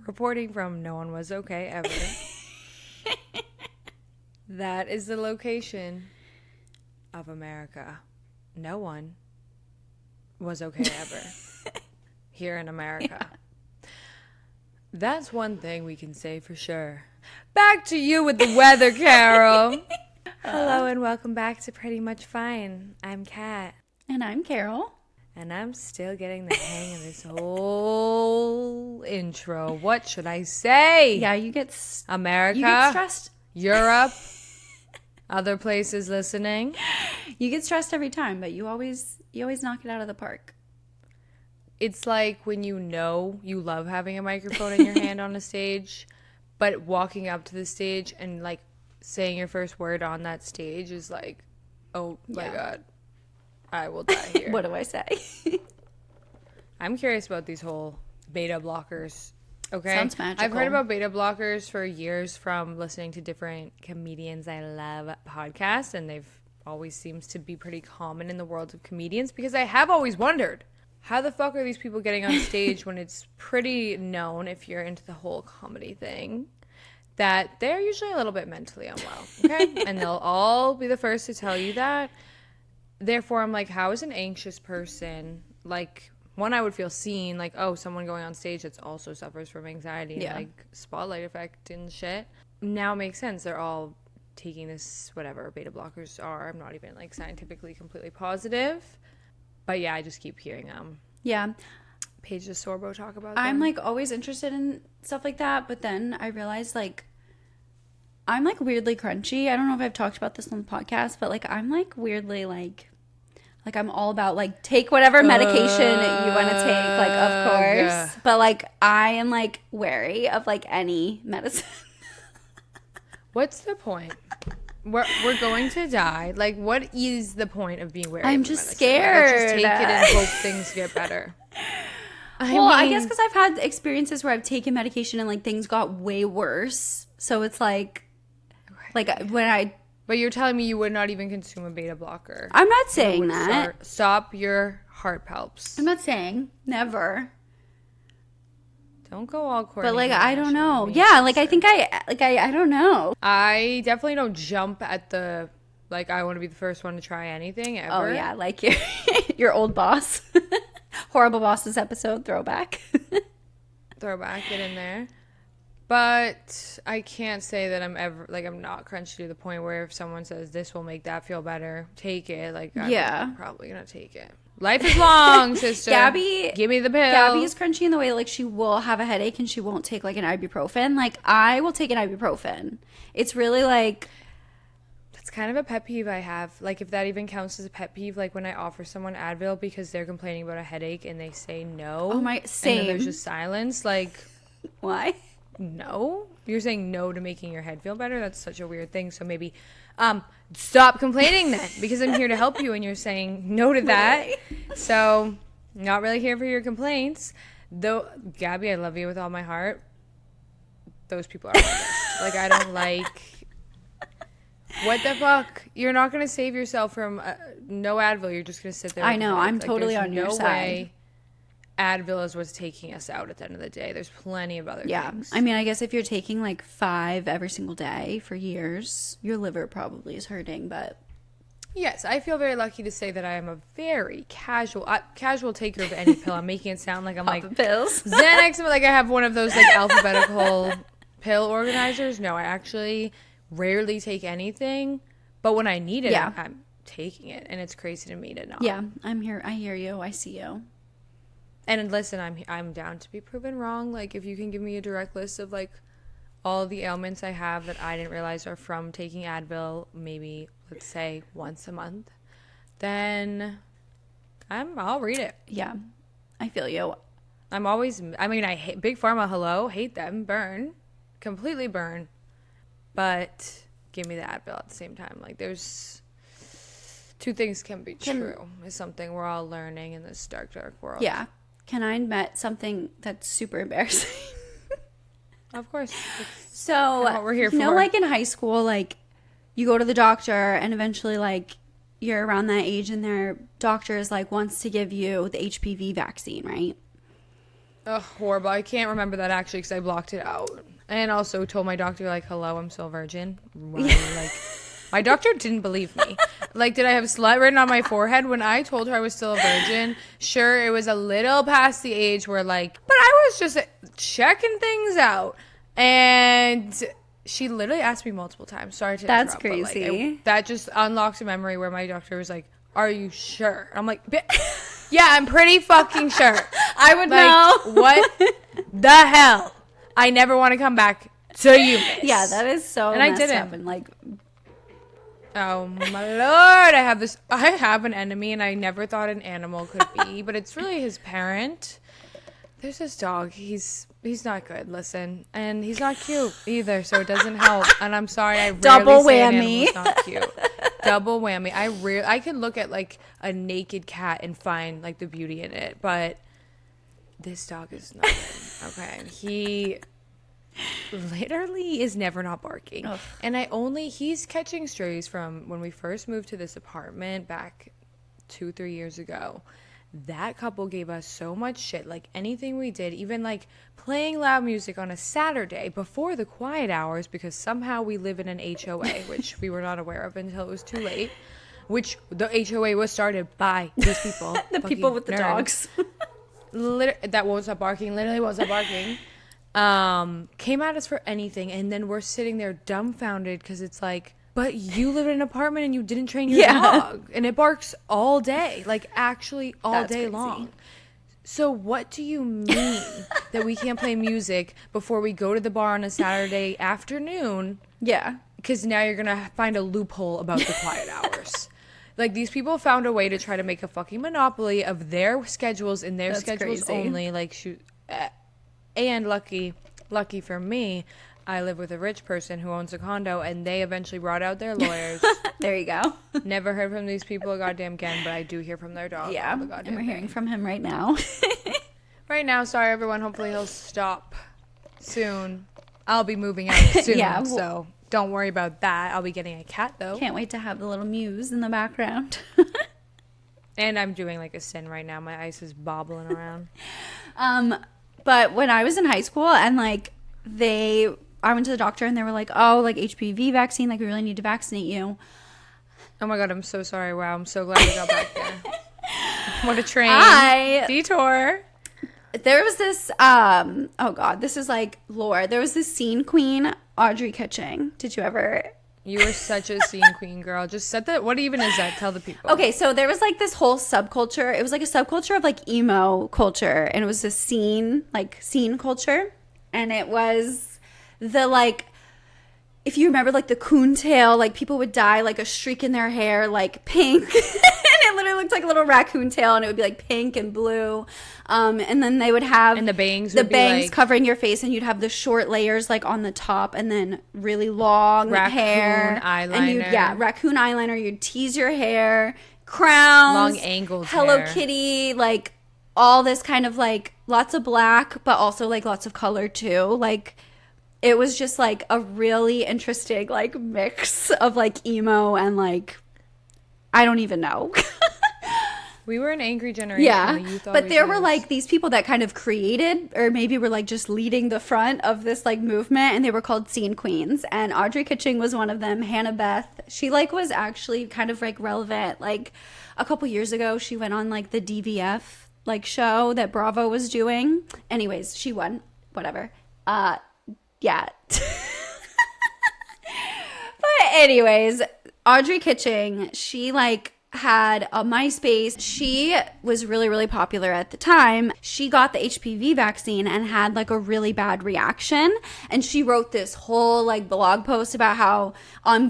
reporting from No One Was Okay Ever. That is the location of America. No one was okay ever here in America. Yeah. That's one thing we can say for sure. Back to you with the weather, Carol. Hello and welcome back to Pretty Much Fine. I'm Kat. And I'm Carol. And I'm still getting the hang of this whole intro. What should I say? Yeah, you get America. You get stressed. Europe. Other places listening. You get stressed every time, but you always knock it out of the park. It's like when you know you love having a microphone in your hand on a stage, but walking up to the stage and like saying your first word on that stage is like, oh my God, I will die here. What do I say? I'm curious about these whole beta blockers. Okay. Sounds magical. I've heard about beta blockers for years from listening to different comedians I love podcasts, and they've always seems to be pretty common in the world of comedians, because I have always wondered, how the fuck are these people getting on stage when it's pretty known, if you're into the whole comedy thing, that they're usually a little bit mentally unwell, okay? And they'll all be the first to tell you that. Therefore, I'm like, how is an anxious person, like, one, I would feel seen, like, oh, someone going on stage that also suffers from anxiety and, like, spotlight effect and shit. Now it makes sense. They're all taking this, whatever beta blockers are. I'm not even, like, scientifically completely positive. But, yeah, I just keep hearing them. Yeah. Paige Sorbo talk about them. I'm, like, always interested in stuff like that, but then I realized, like, I'm, like, weirdly crunchy. I don't know if I've talked about this on the podcast, but, like, I'm, like, weirdly, like I'm all about, like, take whatever medication you want to take, like, of course. Yeah. But, like, I am, like, wary of, like, any medicine. What's the point? We're going to die. Like, what is the point of being wary I'm of just medicine? scared. Like, just take it and hope things get better. I guess because I've had experiences where I've taken medication and, like, things got way worse. So it's, like when I... But you're telling me you would not even consume a beta blocker. I'm not saying that. Stop your heart palps. I'm not saying. Never. Don't go all Courtney. But, like, I don't know. Yeah, like, I think I don't know. I definitely don't jump at the, like, I want to be the first one to try anything ever. Oh, yeah, like your old boss. Horrible Bosses episode, throwback. Throwback, get in there. But I can't say that I'm ever, like, I'm not crunchy to the point where if someone says this will make that feel better, take it. Like, I'm probably going to take it. Life is long, sister. Gabby, give me the pill. Gabby is crunchy in the way, like, she will have a headache and she won't take, like, an ibuprofen. Like, I will take an ibuprofen. It's really, like... That's kind of a pet peeve I have. Like, if that even counts as a pet peeve, like, when I offer someone Advil because they're complaining about a headache and they say no. Oh, my... Same. And then there's just silence. Like... Why? No, you're saying no to making your head feel better. That's such a weird thing. So maybe stop complaining then, because I'm here to help you and you're saying no to that. So not really here for your complaints, though. Gabby, I love you with all my heart. Those people are my best. Like, I don't like, what the fuck, you're not gonna save yourself from no Advil. You're just gonna sit there. I know, I'm like, totally on your side. Way Advil is what's taking us out at the end of the day. There's plenty of other things. I mean, I guess if you're taking, like, 5 every single day for years, your liver probably is hurting, but... Yes, I feel very lucky to say that I am a very casual taker of any pill. I'm making it sound like I'm like pills. Xanax, but like I have one of those, like, alphabetical pill organizers. No, I actually rarely take anything, but when I need it, I'm taking it, and it's crazy to me to not. Yeah, I'm here. I hear you. I see you. And listen, I'm down to be proven wrong. Like, if you can give me a direct list of, like, all the ailments I have that I didn't realize are from taking Advil, maybe, let's say, once a month, then I'll read it. Yeah, I feel you. I hate Big Pharma, hello, hate them, burn, completely burn. But give me the Advil at the same time. Like, there's... two things can be true is something we're all learning in this dark world. Yeah. Can I admit something that's super embarrassing? Of course. So, what we're here for. Like, in high school, like, you go to the doctor and eventually, like, you're around that age and their doctor is, like, wants to give you the HPV vaccine, right? Ugh, horrible. I can't remember that actually because I blocked it out. And also told my doctor, like, hello, I'm still a virgin. Like, my doctor didn't believe me. Like, did I have slut written on my forehead? When I told her I was still a virgin, sure, it was a little past the age where, like, but I was just checking things out. And she literally asked me multiple times. Sorry to That's interrupt, but, crazy. like, that just unlocked a memory where my doctor was like, are you sure? I'm like, yeah, I'm pretty fucking sure. I would like, know. What the hell? I never want to come back to you. Yeah, that is so and I messed didn't. up. And like, oh my lord, I have an enemy, and I never thought an animal could be, but it's really his parent. There's this dog. He's not good. Listen, and he's not cute either, so it doesn't help. And I'm sorry, I rarely double say an whammy. animal's not cute. Double whammy. I can look at like a naked cat and find like the beauty in it, but this dog is not good. Okay, he literally is never not barking. Ugh. And he's catching strays from when we first moved to this apartment back 2-3 years ago. That couple gave us so much shit. Like anything we did, even like playing loud music on a Saturday before the quiet hours, because somehow we live in an HOA, which we were not aware of until it was too late. Which the HOA was started by these people. The people with the dogs. That won't stop barking. Literally won't stop barking. Came at us for anything, and then we're sitting there dumbfounded because it's like, but you live in an apartment and you didn't train your dog, and it barks all day, like actually all That's day crazy. Long. So what do you mean that we can't play music before we go to the bar on a Saturday afternoon? Yeah, because now you're gonna find a loophole about the quiet hours. Like, these people found a way to try to make a fucking monopoly of their schedules and their schedules crazy. Only. Like, shoot. And lucky for me, I live with a rich person who owns a condo, and they eventually brought out their lawyers. There you go. Never heard from these people a goddamn again, but I do hear from their dog. Yeah, and we're hearing from him right now. Right now, sorry everyone. Hopefully he'll stop soon. I'll be moving out soon, yeah, so don't worry about that. I'll be getting a cat, though. Can't wait to have the little muse in the background. And I'm doing like a sin right now. My ice is bobbling around. But when I was in high school and like I went to the doctor and they were like, oh, like HPV vaccine, like we really need to vaccinate you. Oh my God, I'm so sorry. Wow, I'm so glad we got back there. What a train. Detour. There was this, oh God, this is like lore. There was this scene queen, Audrey Kitching. Did you ever? You were such a scene queen, girl. Just set that. What even is that? Tell the people. Okay, so there was like this whole subculture. It was like a subculture of like emo culture. And it was a scene culture. And it was the like, if you remember like the coontail, like people would dye like a streak in their hair, like pink. And it literally looked like a little raccoon tail, and it would be like pink and blue. And then they would have and the bangs like, covering your face, and you'd have the short layers like on the top, and then really long raccoon hair. Eyeliner. And raccoon eyeliner. You'd tease your hair, crowns, long angled Hello hair. Kitty, like all this kind of like lots of black, but also like lots of color too. Like it was just like a really interesting like mix of like emo and like I don't even know. We were an angry generation. Yeah, but there were like these people that kind of created, or maybe were like just leading the front of this like movement, and they were called scene queens. And Audrey Kitching was one of them. Hannah Beth, she like was actually kind of like relevant. Like a couple years ago, she went on like the DVF like show that Bravo was doing. Anyways, she won. Whatever. Yeah. But anyways, Audrey Kitching, she like had a MySpace. She was really, really popular at the time. She got the HPV vaccine and had like a really bad reaction. And she wrote this whole like blog post about how,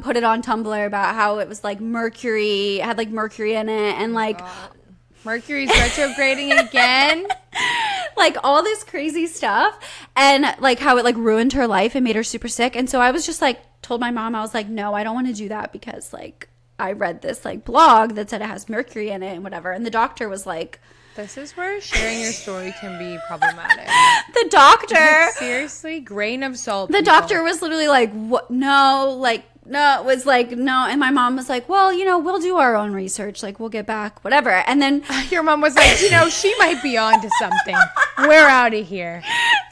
put it on Tumblr, about how it was like mercury, had like mercury in it. And like, Mercury's retrograding again. Like all this crazy stuff. And like how it like ruined her life and made her super sick. And so I was just like, told my mom, I was like, no, I don't want to do that because like, I read this like blog that said it has mercury in it and whatever. And the doctor was like, this is where sharing your story can be problematic. The doctor, like, seriously, grain of salt. The doctor was literally like, what? No, like was like, no. And my mom was like, well, we'll do our own research. Like, we'll get back, whatever. And then Your mom was like, she might be onto something. We're out of here.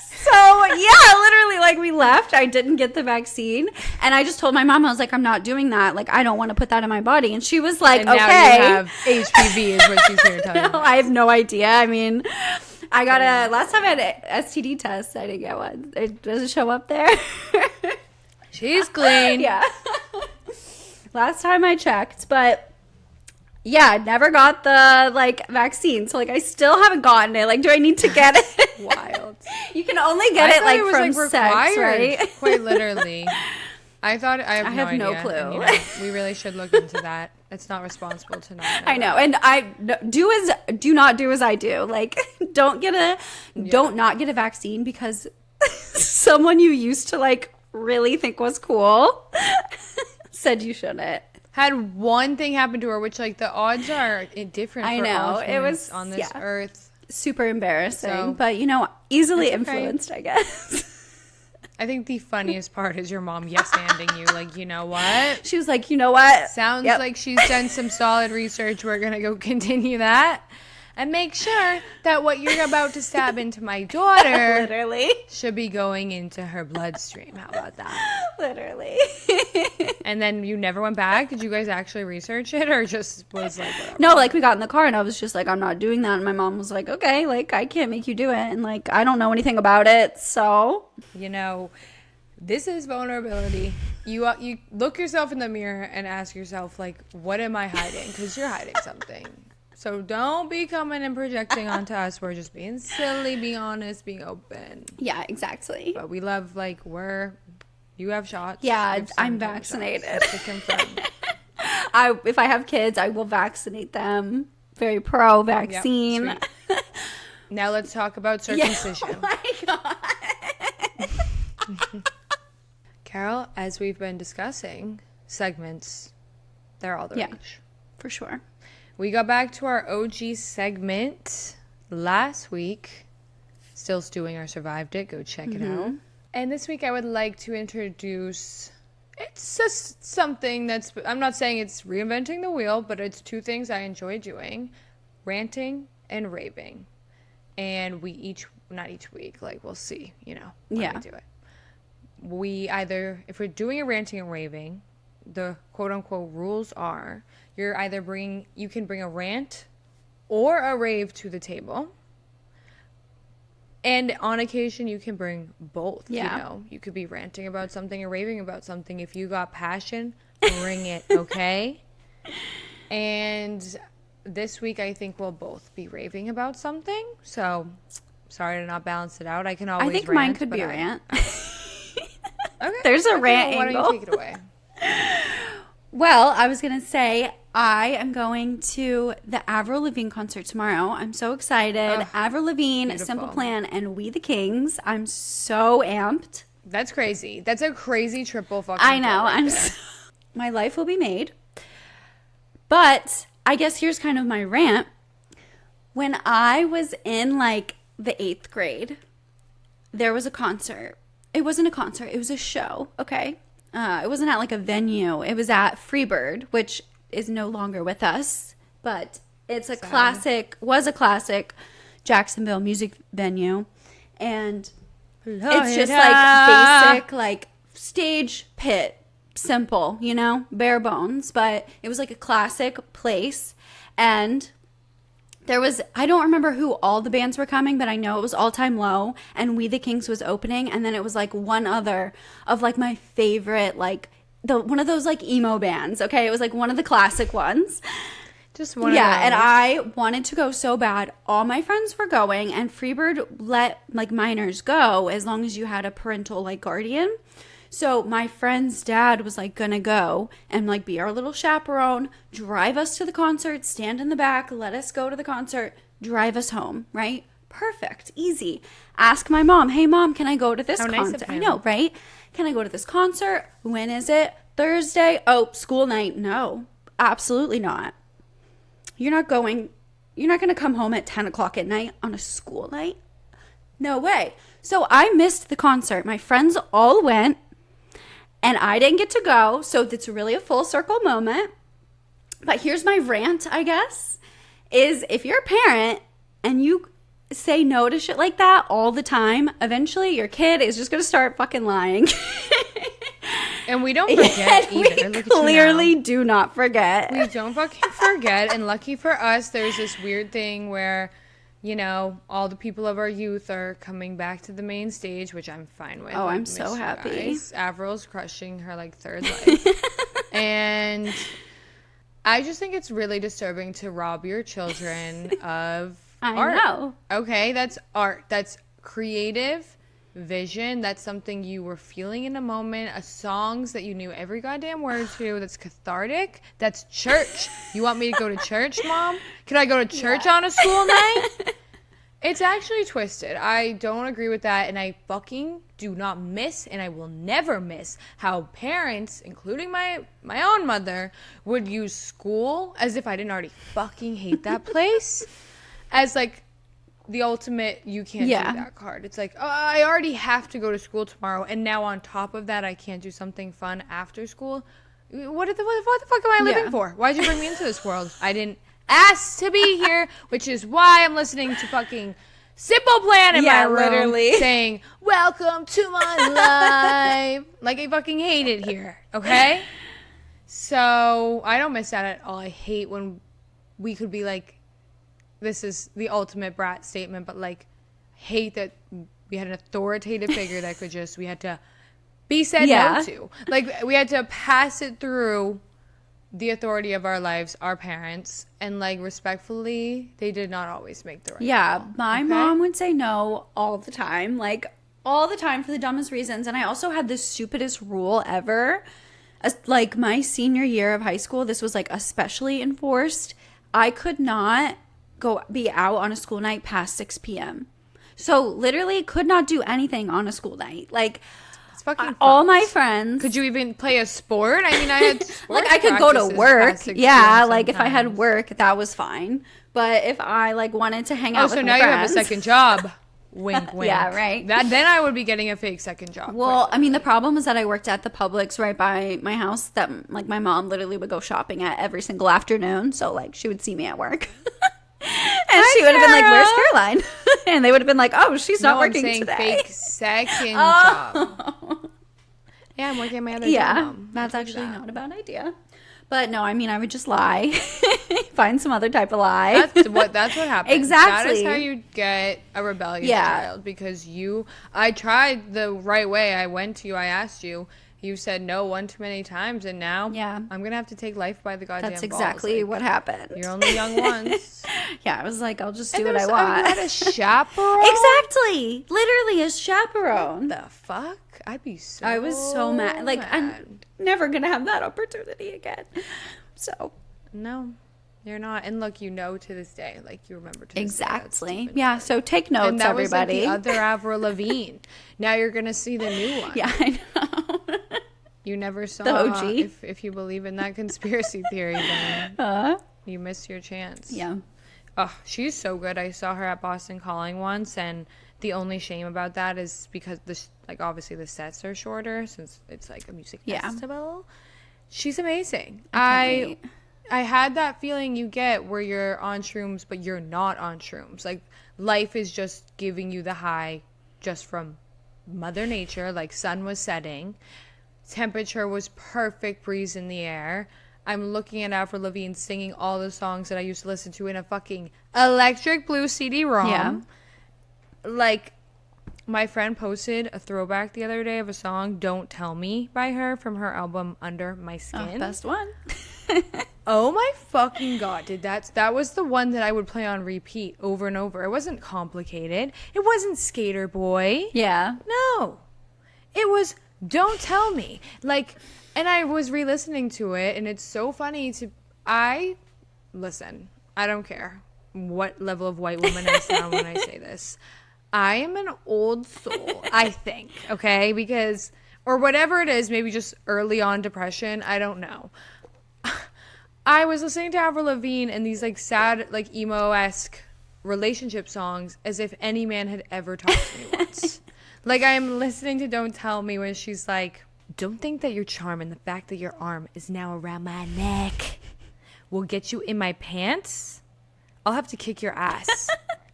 so, yeah, literally, like, we left. I didn't get the vaccine. And I just told my mom, I was like, I'm not doing that. Like, I don't want to put that in my body. And she was like, And okay. now you have HPV is what she's here telling No, me. I have no idea. I mean, I got last time I had an STD test, I didn't get one. Does it show up there? She's clean. Yeah. Last time I checked, but yeah, I never got the vaccine. So I still haven't gotten it. Like, do I need to get it? Wild. You can only get it thought from was, sex, right? Quite literally. I have no no idea. clue. And, we really should look into that. It's not responsible to not know. I know, and do not do as I do. Like, don't not get a vaccine because someone you used to really think was cool said you shouldn't. Had one thing happen to her, which the odds are different. I for know all it was on this earth. super embarrassing, So, but easily that's okay. influenced, I guess. I think the funniest part is your mom yes-anding you. You know what? She was like, you know what? Sounds Yep. like she's done some solid research. We're going to go continue that. And make sure that what you're about to stab into my daughter Literally. should be going into her bloodstream. How about that? Literally. And then you never went back? Did you guys actually research it or just was whatever? No, we got in the car and I was just like, I'm not doing that. And my mom was like, okay, I can't make you do it. And I don't know anything about it. So, This is vulnerability. You look yourself in the mirror and ask yourself, what am I hiding? Because you're hiding something. So don't be coming and projecting onto us. We're just being silly, being honest, being open. yeah, exactly. But we love, you have shots. Yeah, You have I'm 7 vaccinated. shots, just to confirm. If I have kids, I will vaccinate them. Very pro vaccine. Yep, sweet. Now let's talk about circumcision. Oh my God. Carol, as we've been discussing, segments, they're all the rage. For sure. We got back to our OG segment last week. Still stewing our Survived It. Go check it out. And this week I would like to introduce, it's just something that's, I'm not saying it's reinventing the wheel, but it's 2 things I enjoy doing. Ranting and raving. And not each week, we'll see, when we do it. We either, if we're doing a ranting and raving, the quote-unquote rules are you can bring a rant or a rave to the table, and on occasion you can bring both. You could be ranting about something or raving about something. If you got passion, bring it. Okay. And this week I think we'll both be raving about something, so sorry to not balance it out. I can always I think rant, mine could but be a rant. Okay. There's a rant Why angle. don't you take it away? Well, I was going to say I am going to the Avril Lavigne concert tomorrow. I'm so excited. Avril Lavigne, beautiful. Simple Plan, and We the Kings. I'm so amped. That's crazy. That's a crazy triple fucking. I know. bill right there. My life will be made. But I guess here's kind of my rant. When I was in the 8th grade, there was a concert. It wasn't a concert. It was a show. Okay. It wasn't at a venue. It was at Freebird, which is no longer with us, but it's was a classic Jacksonville music venue. And it's just basic, stage pit, simple, bare bones, but it was a classic place. And I don't remember who all the bands were coming, but I know it was All Time Low and We the Kings was opening. And then it was one other of my favorite, one of those emo bands. Okay. It was one of the classic ones. Just one. Yeah. And I wanted to go so bad. All my friends were going, and Freebird let minors go as long as you had a parental guardian. So my friend's dad was gonna go and be our little chaperone, drive us to the concert, stand in the back, let us go to the concert, drive us home, right? Perfect. Easy. Ask my mom, hey mom, can I go to this How nice concert? of I him. know, right? Can I go to this concert? When is it? Thursday? Oh, school night. No, absolutely not. You're not gonna come home at 10 o'clock at night on a school night? No way. So I missed the concert. My friends all went. and I didn't get to go. So it's really a full circle moment. But here's my rant, I guess, is if you're a parent and you say no to shit like that all the time, eventually your kid is just going to start fucking lying. And we don't forget either. We clearly do not forget. We don't fucking forget. And lucky for us, there's this weird thing where, you know, all the people of our youth are coming back to the main stage, which I'm fine with. Oh, I'm so happy. Avril's crushing her like third life. And I just think it's really disturbing to rob your children of art. I know. Okay, that's art. That's creative vision. That's something you were feeling in a moment. Songs that you knew every goddamn word to. That's cathartic. That's church. You want me to go to church, Mom? Can I go to church on a school night? It's actually twisted. I don't agree with that, and I fucking do not miss, and I will never miss how parents, including my own mother, would use school as if I didn't already fucking hate that place as like the ultimate you can't do that card. It's like, oh, I already have to go to school tomorrow, and now on top of that I can't do something fun after school. What the fuck am I living for? Why'd you bring me into this world? I didn't ask to be here, which is why I'm listening to fucking Simple Plan in my room, literally saying, welcome to my life. Like, I fucking hate it here, okay? So I don't miss that at all. I hate when we could be like, this is the ultimate brat statement, but like, hate that we had an authoritative figure that could just, we had to be said no to. Like, we had to pass it through the authority of our lives, our parents, and like, respectfully, they did not always make the right call. My mom would say no all the time, like all the time, for the dumbest reasons. And I also had the stupidest rule ever. Like my senior year of high school, this was like especially enforced. I could not be out on a school night past 6 p.m. So literally could not do anything on a school night. Like, all my friends. Could you even play a sport? I mean, I had like, I could go to work. Yeah, like if I had work, that was fine. But if I like wanted to hang out with my friends. Oh, so now you have a second job. Wink, wink. Yeah, right. Then I would be getting a fake second job. Well, I mean, the problem was that I worked at the Publix right by my house that like my mom literally would go shopping at every single afternoon. So like she would see me at work. And she would have been like, where's Caroline? And they would have been like, oh, she's not working today. Fake second job. Yeah, I'm working at my other job. Yeah, that's actually not a bad idea. But no, I mean, I would just lie. Find some other type of lie. That's what happens. Exactly. That is how you get a rebellious child. Because I tried the right way. I went to you. I asked you. You said no one too many times, and now I'm going to have to take life by the goddamn balls. That's exactly what happened. You're only young once. Yeah, I was like, I'll just do what I want. You had a chaperone? Exactly. Literally a chaperone. The fuck? I was so mad. Like, I'm never going to have that opportunity again. So. No. You're not. And look, to this day, like, you remember to this exactly. Day, Yeah, so take notes, and that everybody. Was like the other Avril Lavigne. Now you're going to see the new one. Yeah, I know. You never saw the OG. If you believe in that conspiracy theory, then you missed your chance. Yeah. Oh, she's so good. I saw her at Boston Calling once, and the only shame about that is because obviously the sets are shorter since it's like a music festival. She's amazing. I had that feeling you get where you're on shrooms, but you're not on shrooms. Like, life is just giving you the high just from Mother Nature. Like, sun was setting. Temperature was perfect, breeze in the air. I'm looking at Avril Lavigne singing all the songs that I used to listen to in a fucking Electric Blue CD-ROM. Yeah. Like, my friend posted a throwback the other day of a song, Don't Tell Me, by her from her album Under My Skin. Oh, best one. Oh my fucking god, that was the one that I would play on repeat over and over. It wasn't complicated. It wasn't Skater Boy. Yeah. No. It was Don't Tell Me. Like, and I was re-listening to it, and it's so funny listen, I don't care what level of white woman I sound when I say this. I am an old soul, I think, okay? Because, or whatever it is, maybe just early on depression, I don't know. I was listening to Avril Lavigne and these like sad, like emo-esque relationship songs as if any man had ever talked to me once. Like, I'm listening to Don't Tell Me when she's like, Don't think that your charm and the fact that your arm is now around my neck will get you in my pants. I'll have to kick your ass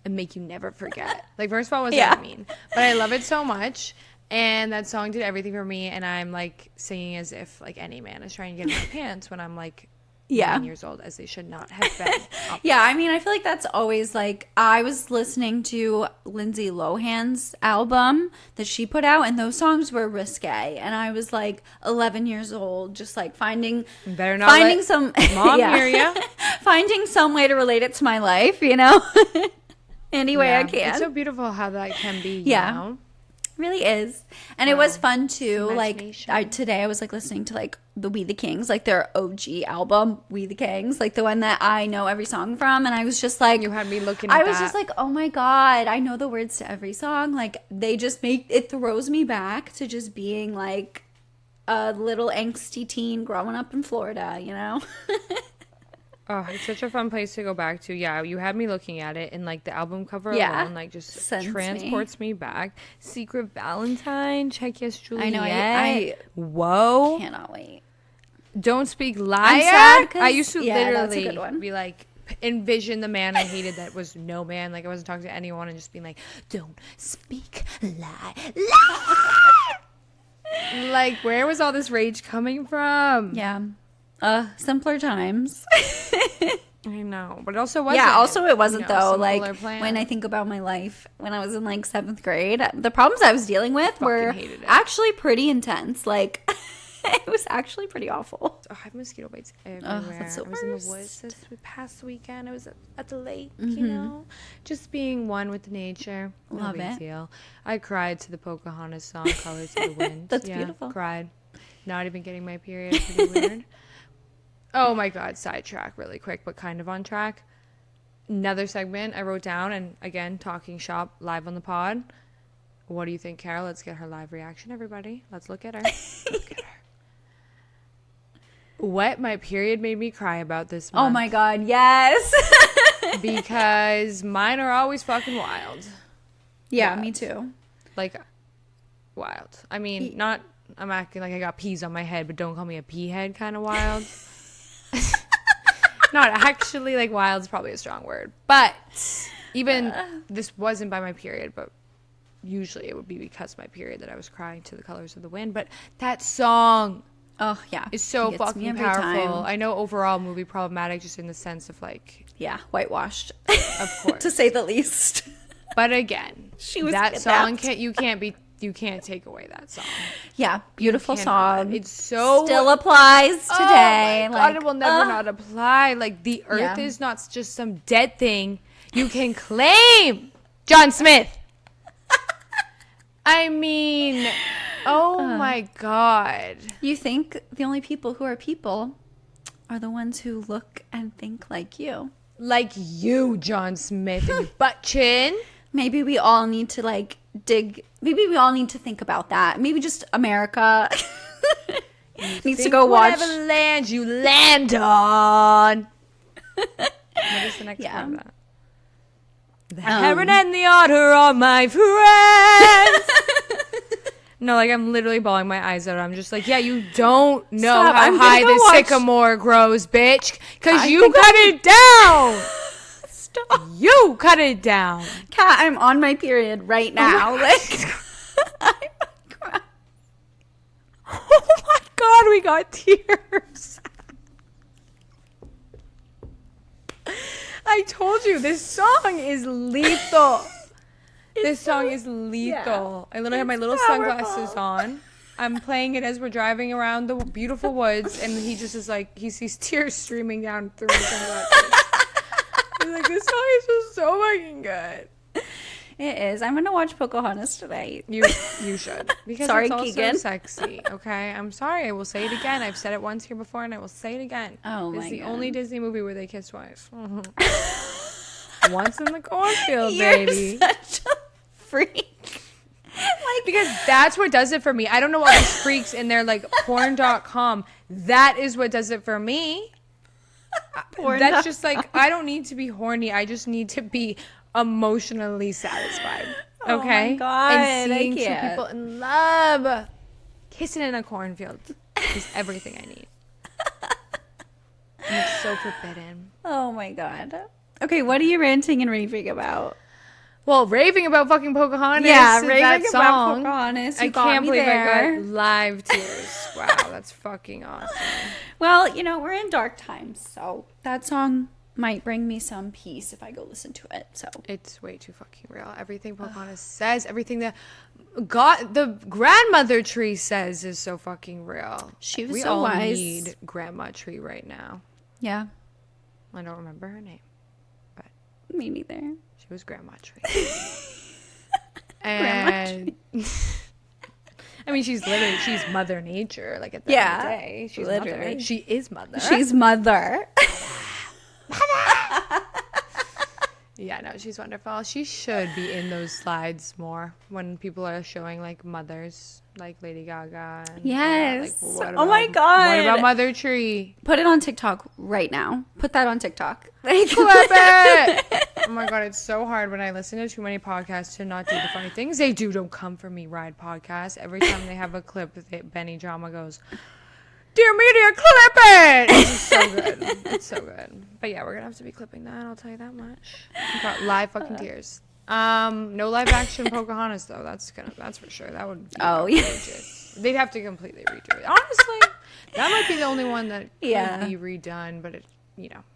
and make you never forget. Like, first of all, what does that mean? But I love it so much. And that song did everything for me. And I'm like singing as if like any man is trying to get in my pants when I'm like 9 years old, as they should not have been. Yeah, I mean, I feel like that's always like, I was listening to Lindsay Lohan's album that she put out, and those songs were risque. And I was like 11 years old, just like finding some mom hear ya. finding some way to relate it to my life, you know, any way I can. It's so beautiful how that can be. You know? Really is. And it was fun too. Like today I was like listening to like the We the Kings, like their OG album, We the Kings, like the one that I know every song from. And I was just like, you had me looking at I was just like, oh my God, I know the words to every song. Like they just it throws me back to just being like a little angsty teen growing up in Florida, you know? Oh, it's such a fun place to go back to. Yeah, you had me looking at it, and like the album cover alone, like just transports me back. Secret Valentine, Check Yes Juliet. I know. I whoa, cannot wait. Don't Speak Liar. I used to literally be like, envision the man I hated that was no man. Like I wasn't talking to anyone, and just being like, don't speak lie. Like, where was all this rage coming from? Yeah. Simpler times. I know, but it also wasn't. Yeah, also it wasn't, though. Like, when I think about my life when I was in like 7th grade, the problems I was dealing with were actually pretty intense. Like, it was actually pretty awful. I have mosquito bites everywhere. That's the I was in the woods this past weekend. I was at the lake, you know, just being one with nature. No big deal. I cried to the Pocahontas song, Colors of the Wind. That's beautiful. Cried. Not even getting my period. Pretty weird. Oh my God, sidetrack really quick, but kind of on track. Another segment I wrote down, and again, talking shop live on the pod. What do you think, Carol? Let's get her live reaction, everybody. Let's look at her. Look at her. What my period made me cry about this month. Oh my God, yes. Because mine are always fucking wild. Yeah, me too. Like, wild. I mean, not, I'm acting like I got peas on my head, but don't call me a pea head kind of wild. Not actually, like, wild's probably a strong word. But even this wasn't by my period, but usually it would be because of my period that I was crying to the Colors of the Wind. But that song is so fucking powerful. Time. I know overall movie problematic just in the sense of like... Yeah, whitewashed. Of course. To say the least. But again, that song, you can't take away that song. Yeah, beautiful song. It's so still applies today. Oh my God, it will never not apply. Like the earth is not just some dead thing you can claim. John Smith. I mean, my God. You think the only people who are people are the ones who look and think like you. Like you, John Smith, and your butt chin. Maybe we all need to like dig. Maybe we all need to think about that. Maybe just America needs to go watch. Whatever land you land on. What is the next part of that? The heron and the otter are my friends. No, like I'm literally bawling my eyes out. I'm just like, yeah, you don't know how high the sycamore grows, bitch, because you cut it down. Stop. You cut it down. Kat, I'm on my period right now. Oh my God, we got tears. I told you, this song is lethal. This song is lethal. I literally have my little sunglasses on. I'm playing it as we're driving around the beautiful woods, and he just is like, he sees tears streaming down through my sunglasses. He's like, this song is just so fucking good. It is. I'm gonna watch Pocahontas tonight. You should. Because it's also Keegan. Sexy. Okay, I'm sorry. I will say it again. I've said it once here before, and I will say it again. Oh my God. It's the only Disney movie where they kiss twice. Once in the cornfield, You're baby. Such a freak. Like, because that's what does it for me. I don't know all these freaks in there like porn.com. That is what does it for me. That's just like, I don't need to be horny. I just need to be emotionally satisfied. Okay? Oh my God, and seeing two people in love kissing in a cornfield is everything I need. And it's so forbidden. Oh my God. Okay, what are you ranting and raving about? Well, raving about fucking Pocahontas. Yeah, is raving that about song. Pocahontas. I can't believe I got live tears. Wow, that's fucking awesome. Well, we're in dark times, so that song might bring me some peace if I go listen to it. So It's way too fucking real. Everything Pocahontas says, everything that the grandmother tree says is so fucking real. She was we so all wise. need grandma tree right now. Yeah, I don't remember her name, but me neither. she was grandma tree. And I mean, she's Mother Nature. Like at the end of the day, she's literally. mother. She is mother. She's mother. Yeah, no, she's wonderful. She should be in those slides more when people are showing like mothers, like Lady Gaga. And, Yes. Oh my God. What about Mother Tree? Put it on TikTok right now. Put that on TikTok. Clip it! Oh my God, it's so hard when I listen to too many podcasts to not do the funny things they do. Don't come for me, ride podcast. Every time they have a clip, Benny Drama goes, "Dear media, clip it!" It's just so good. It's so good. But yeah, we're gonna have to be clipping that. I'll tell you that much. We've got live fucking tears. No live action Pocahontas though. That's for sure. That would be outrageous. They'd have to completely redo it. Honestly, that might be the only one that could be redone. But it,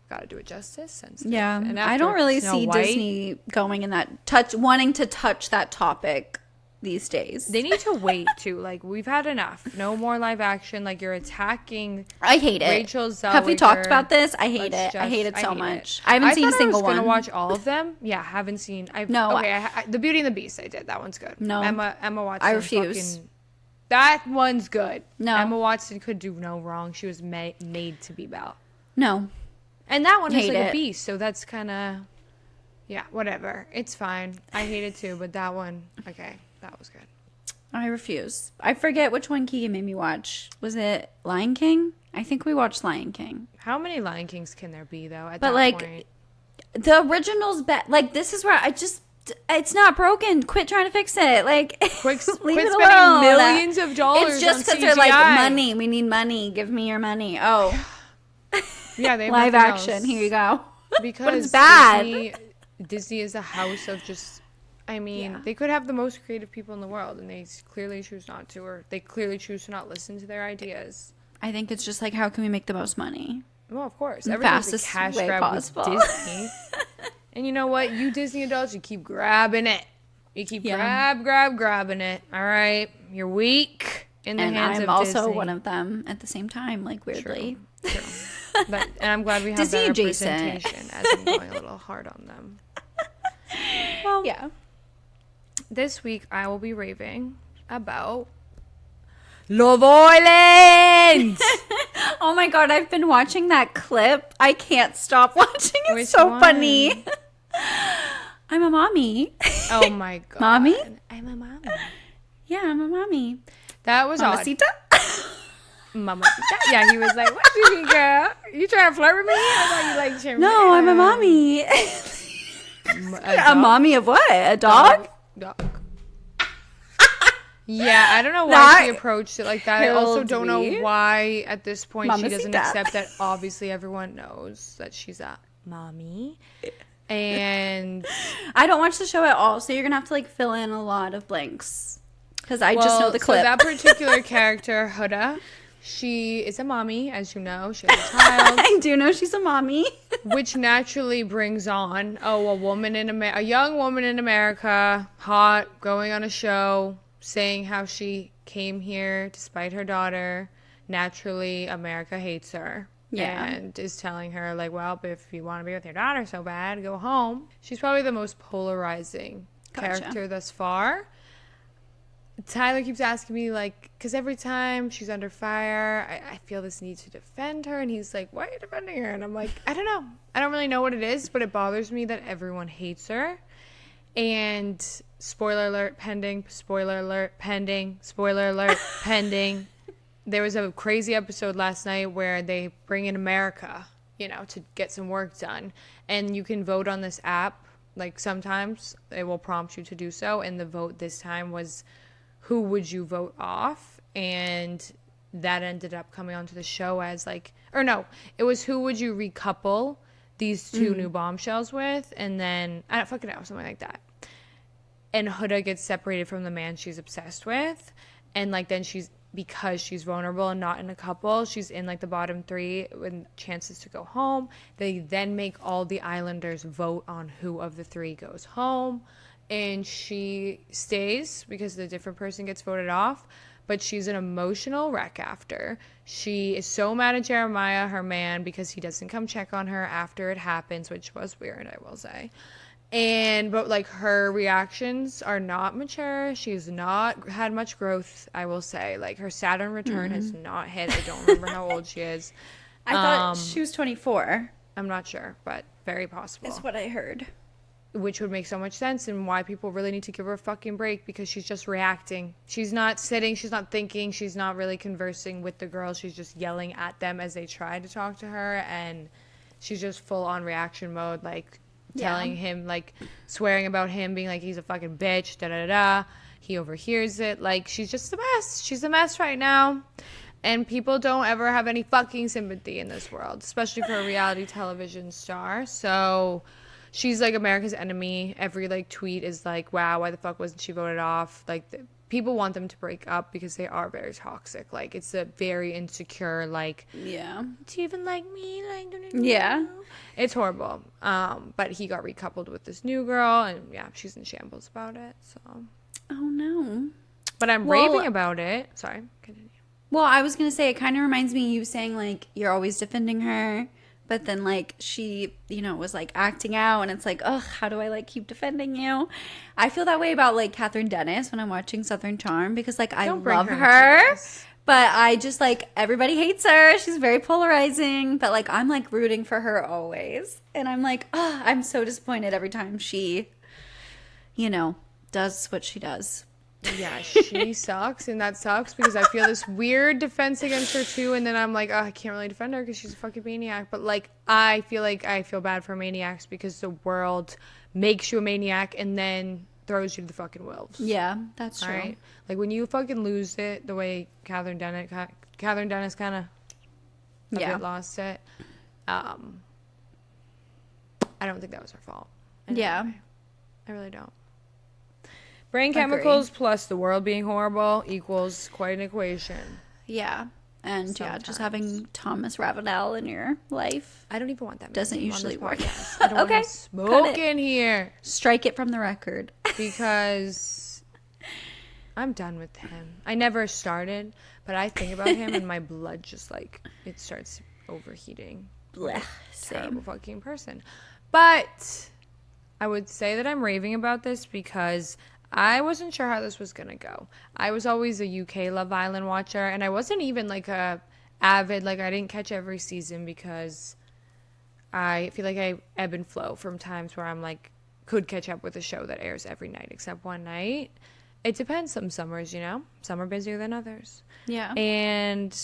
got to do it justice. Sensitive. Yeah, And I don't really Snow see White, Disney going in that wanting to touch that topic these days. They need to wait too. Like we've had enough. No more live action. Like you're attacking. I hate it. Rachel Zellweger. Have we talked about this? I hate it. I hate it so much. I haven't seen a single one. I was gonna watch all of them. Yeah, haven't seen. The Beauty and the Beast. I did. That one's good. No, Emma Watson. I refuse. That one's good. No, Emma Watson could do no wrong. She was made to be Belle. No, and that one is like it. a beast. So that's kind of, whatever. It's fine. I hate it too, but that one, okay, that was good. I refuse. I forget which one Keegan made me watch. Was it Lion King? I think we watched Lion King. How many Lion Kings can there be though? At but that like, point? The original's like this is where it's not broken. Quit trying to fix it. Like, quit leave it spending alone. millions of dollars. It's just because they're like money. We need money. Give me your money. Oh, yeah, they have live action. Else. Here you go. Because but it's bad. Disney is a house of just. I mean, they could have the most creative people in the world, and they clearly choose not to, or they clearly choose to not listen to their ideas. I think it's just like, how can we make the most money? Well, of course, the everything's fastest a cash way grab possible. with Disney. And you know what? You Disney adults, you keep grabbing it. You keep grabbing it. All right, you're weak in the hands of Disney. And I'm also one of them at the same time, like weirdly. True. And I'm glad we have Disney that adjacent. representation as I'm going a little hard on them. Well, yeah. This week I will be raving about Love Island. Oh my God, I've been watching that clip. I can't stop watching it. It's so funny. I'm a mommy. Oh my God. Mommy? I'm a mommy. Yeah, I'm a mommy. That was Mamacita? Mamacita? Yeah, he was like, what do you mean, girl? You trying to flirt with me? I thought you like sharing. No, I'm a mommy. A mommy of what? A dog? Dog. Yeah, I don't know why she approached it like that. I also don't know why at this point she doesn't accept that obviously everyone knows that she's a mommy. And I don't watch the show at all, so you're going to have to like fill in a lot of blanks because I just know the clip. So that particular character, Huda, she is a mommy, as you know. She has a child. I do know she's a mommy. Which naturally brings on, a young woman in America, hot, going on a show, saying how she came here despite her daughter. Naturally, America hates her. Yeah. And is telling her, like, well, if you want to be with your daughter so bad, go home. She's probably the most polarizing character thus far. Tyler keeps asking me, like, because every time she's under fire, I feel this need to defend her. And he's like, why are you defending her? And I'm like, I don't know. I don't really know what it is, but it bothers me that everyone hates her. And spoiler alert pending, spoiler alert pending, spoiler alert pending. There was a crazy episode last night where they bring in America, to get some work done. And you can vote on this app. Like, sometimes it will prompt you to do so. And the vote this time was, who would you vote off? and that ended up coming onto the show as like, or no, it was who would you recouple these two new bombshells with, and then I don't fucking know, something like that. And Huda gets separated from the man she's obsessed with, and like then because she's vulnerable and not in a couple, she's in like the bottom 3 with chances to go home. They then make all the islanders vote on who of the 3 goes home, and she stays because the different person gets voted off. But she's an emotional wreck after. She is so mad at Jeremiah, her man, because he doesn't come check on her after it happens, which was weird, I will say. But like her reactions are not mature. She's not had much growth, I will say. Like her Saturn return has not hit. I don't remember how old she is. I thought she was 24. I'm not sure, but very possible. That's what I heard. Which would make so much sense, and why people really need to give her a fucking break, because she's just reacting. She's not sitting, she's not thinking, she's not really conversing with the girls. She's just yelling at them as they try to talk to her, and she's just full on reaction mode, like telling him, like swearing about him, being like he's a fucking bitch, da da da. He overhears it. Like, she's just a mess. She's a mess right now. And people don't ever have any fucking sympathy in this world, especially for a reality television star. So she's like America's enemy. Every like tweet is like, wow, why the fuck wasn't she voted off? Like, people want them to break up because they are very toxic. Like, it's a very insecure, like, Yeah. do you even like me? Like, Yeah. it's horrible. But he got recoupled with this new girl, and yeah, she's in shambles about it. So, Oh, no. but I'm raving about it. Sorry, continue. Well, I was going to say, it kind of reminds me of you saying, like, you're always defending her. But then, like, she, you know, was, like, acting out. And it's like, ugh, how do I, like, keep defending you? I feel that way about, like, Catherine Dennis when I'm watching Southern Charm. Because, like, I love her. But I just, like, everybody hates her. She's very polarizing. But, like, I'm, like, rooting for her always. And I'm like, oh, I'm so disappointed every time she, you know, does what she does. Yeah, she sucks, and that sucks because I feel this weird defense against her too, and then I'm like, oh, I can't really defend her because she's a fucking maniac. But like I feel bad for maniacs because the world makes you a maniac and then throws you to the fucking wolves. Yeah, that's true. Right? Like when you fucking lose it the way Catherine Dennis kind of a bit lost it. I don't think that was her fault. Yeah. I really don't. Brain chemicals plus the world being horrible equals quite an equation. Yeah. And Sometimes. yeah, just having Thomas Ravenel in your life I don't even want that. doesn't usually work. I don't Okay. want to smoke in here Strike it from the record. because I'm done with him. I never started, but I think about him and my blood just like it starts overheating. Blech, Terrible same. fucking person. But I would say that I'm raving about this because I wasn't sure how this was going to go. I was always a UK Love Island watcher, and I wasn't even like a avid, like I didn't catch every season because I feel like I ebb and flow from times where I'm like, could catch up with a show that airs every night except one night. It depends. Some summers, you know, some are busier than others. Yeah. And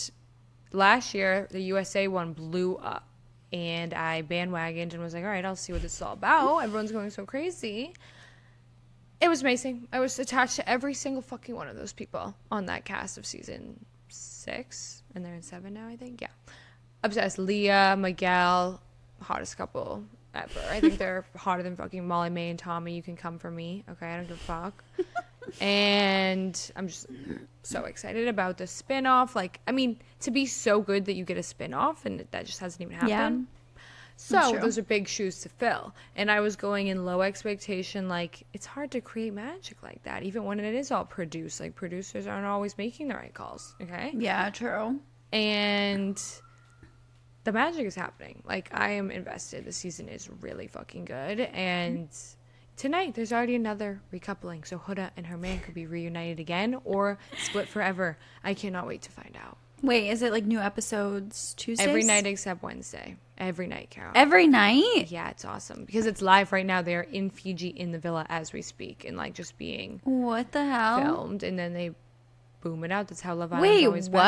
last year, the USA one blew up. And I bandwagoned and was like, all right, I'll see what this is all about. Everyone's going so crazy. It was amazing. I was attached to every single fucking one of those people on that cast of season 6. And they're in 7 now, I think. Yeah. Obsessed. Leah, Miguel, hottest couple ever. I think they're hotter than fucking Molly May and Tommy. You can come for me. Okay, I don't give a fuck. And I'm just so excited about the spin-off. Like, I mean, to be so good that you get a spin-off and that just hasn't even happened. Yeah, so those are big shoes to fill. And I was going in low expectation. Like, it's hard to create magic like that, even when it is all produced. Like, producers aren't always making the right calls. Okay. Yeah, true. And the magic is happening. Like, I am invested. The season is really fucking good. And tonight, there's already another recoupling. So Huda and her man could be reunited again or split forever. I cannot wait to find out. Wait, is it like new episodes Tuesdays? Every night except Wednesday. Every night, Carol. Every night? Yeah, it's awesome. Because it's live right now. They are in Fiji in the villa as we speak. And like just being What the hell? filmed. And then they boom it out. That's how Love Island's Wait, always what?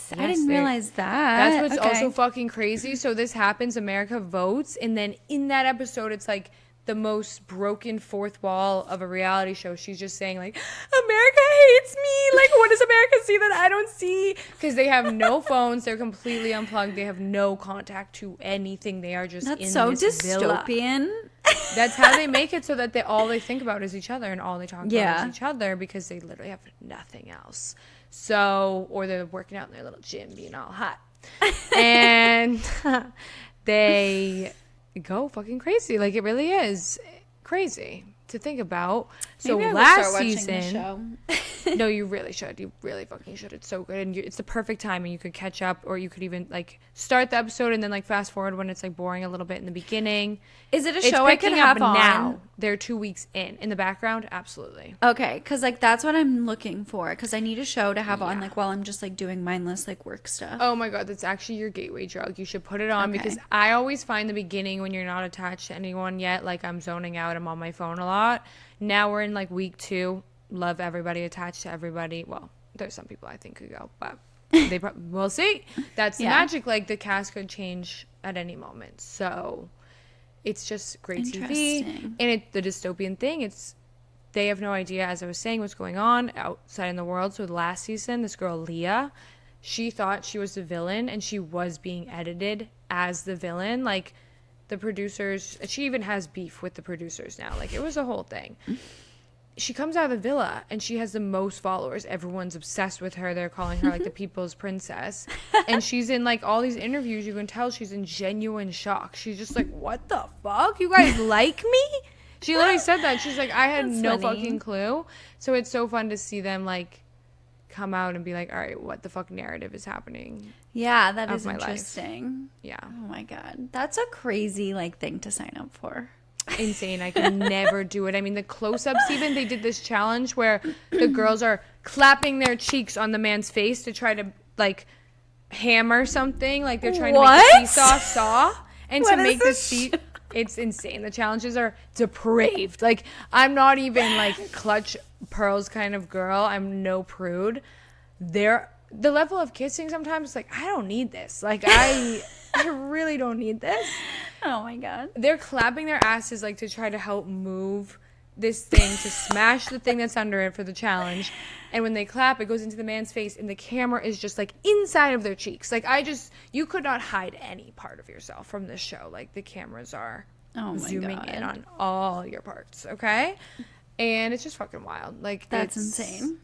been. I Yes, didn't realize that. That's what's Okay. also fucking crazy. So this happens, America votes, and then in that episode, it's like the most broken fourth wall of a reality show. She's just saying like, America hates me. Like, what does America see that. I don't see, because they have no phones. They're completely unplugged. They have no contact to anything. They are just That's in so this villa. dystopian. That's how they make it so that all they think about is each other, and all they talk about is each other, because they literally have nothing else. So, or they're working out in their little gym being all hot. And they go fucking crazy. Like, it really is crazy to think about. So Maybe I will last start watching season, the show. no, you really should. You really fucking should. It's so good, and it's the perfect timing. You could catch up, or you could even like start the episode and then like fast forward when it's like boring a little bit in the beginning. Is it a It's show I could picking have up on? now. They're 2 weeks in the background. Absolutely. Okay, because like that's what I'm looking for. Because I need a show to have on Yeah. like while I'm just like doing mindless like work stuff. Oh my god, that's actually your gateway drug. You should put it on, because I always find the beginning when you're not attached to anyone yet, like I'm zoning out, I'm on my phone a lot. Now we're in like week 2. Love everybody, attached to everybody. Well, there's some people I think could go, but we'll see. That's the magic. Like, the cast could change at any moment. So it's just great TV. And the dystopian thing, they have no idea, as I was saying, what's going on outside in the world. So last season, this girl Leah, she thought she was the villain, and she was being edited as the villain. Like, the producers, she even has beef with the producers now. Like, it was a whole thing. She comes out of the villa and she has the most followers. Everyone's obsessed with her. They're calling her like the people's princess. And she's in like all these interviews. You can tell she's in genuine shock. She's just like, what the fuck? You guys like me? She literally said that. She's like, I had no fucking clue. So it's so fun to see them like come out and be like, all right, what the fuck narrative is happening? Yeah, that is my interesting. life. Yeah. Oh my god, that's a crazy like thing to sign up for. Insane. I could never do it. I mean, the close-ups, even they did this challenge where the girls are clapping their cheeks on the man's face to try to like hammer something, like they're trying to make the seesaw saw, and to make the seat. It's insane. The challenges are depraved. Like, I'm not even like clutch pearls kind of girl. I'm no prude. The level of kissing sometimes, like, I don't need this. Like, I really don't need this. Oh my god. They're clapping their asses like to try to help move this thing to smash the thing that's under it for the challenge. And when they clap, it goes into the man's face, and the camera is just like inside of their cheeks. Like, you could not hide any part of yourself from this show. Like, the cameras are zooming in on all your parts, okay? And it's just fucking wild. Like, that's insane.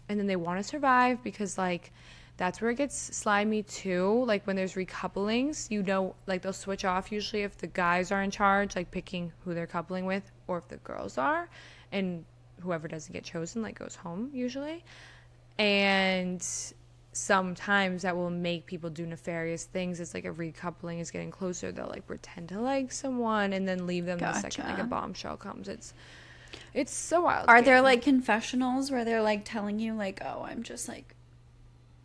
And then they want to survive, because like that's where it gets slimy too. Like, when there's recouplings, you know, like they'll switch off usually if the guys are in charge, like picking who they're coupling with, or if the girls are, and whoever doesn't get chosen like goes home usually. And sometimes that will make people do nefarious things. It's like a recoupling is getting closer, they'll like pretend to like someone and then leave them the second like a bombshell comes. It's so wild. Are there like confessionals where they're like telling you like, oh, I'm just like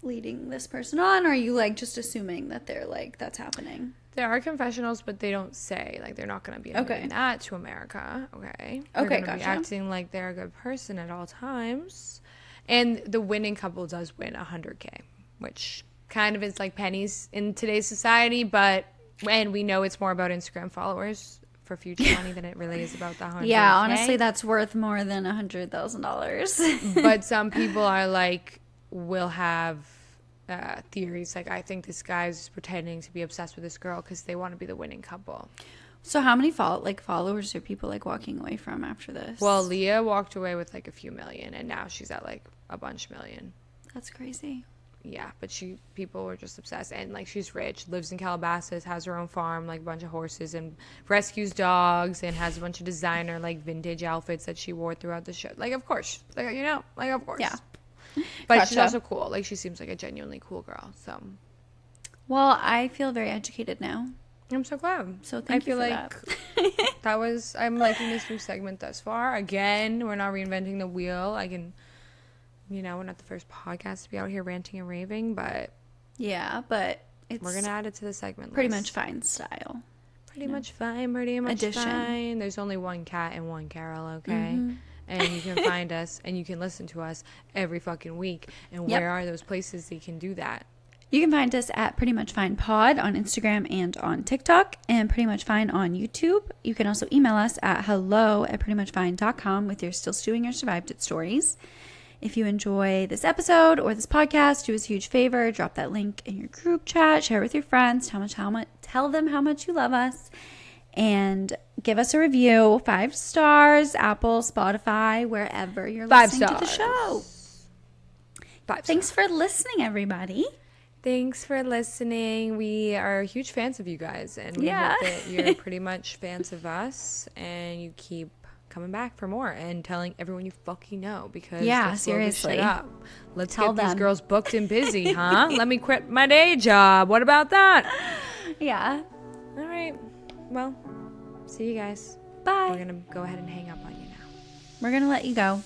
leading this person on, or are you like just assuming that they're like that's happening? There are confessionals, but they don't say, like, they're not going to be admitting that to America. They're going to be acting like they're a good person at all times. And the winning couple does win $100K, which kind of is like pennies in today's society, and we know it's more about Instagram followers for future money than it really is about the $100K. Yeah, honestly, that's worth more than $100,000. But some people are like, will have theories like, I think this guy's pretending to be obsessed with this girl because they want to be the winning couple. So how many followers are people like walking away from after this? Well, Leah walked away with like a few million, and now she's at like a bunch million. That's crazy. Yeah, but people were just obsessed, and like she's rich, lives in Calabasas, has her own farm, like a bunch of horses, and rescues dogs, and has a bunch of designer like vintage outfits that she wore throughout the show. Like, of course, like, of course. Yeah. But she's also cool. Like, she seems like a genuinely cool girl. So, well, I feel very educated now. I'm so glad. So thank you for that. I'm liking this new segment thus far. Again, we're not reinventing the wheel. We're not the first podcast to be out here ranting and raving, but yeah, but we're gonna add it to the segment. Pretty much fine style. Pretty much fine. There's only one Cat and one Carol, okay? Mm-hmm. And you can find us and you can listen to us every fucking week. And where are those places that you can do that? You can find us at Pretty Much Fine Pod on Instagram and on TikTok, and Pretty Much Fine on YouTube. You can also email us at hello@prettymuchfine.com with your still stewing or survived it stories. If you enjoy this episode or this podcast, do us a huge favor. Drop that link in your group chat. Share with your friends. Tell them how much you love us. And give us a review. 5 stars. Apple, Spotify, wherever you're 5 listening stars. to the show. 5 Thanks stars. for listening, everybody. Thanks for listening. We are huge fans of you guys. And we hope that you're pretty much fans of us. And you keep coming back for more and telling everyone you fucking know, because let's blow this shit up. Let's Tell get these them. girls booked and busy, huh? Let me quit my day job. What about that? Yeah. All right. Well, see you guys. Bye. We're gonna go ahead and hang up on you now. We're going to let you go.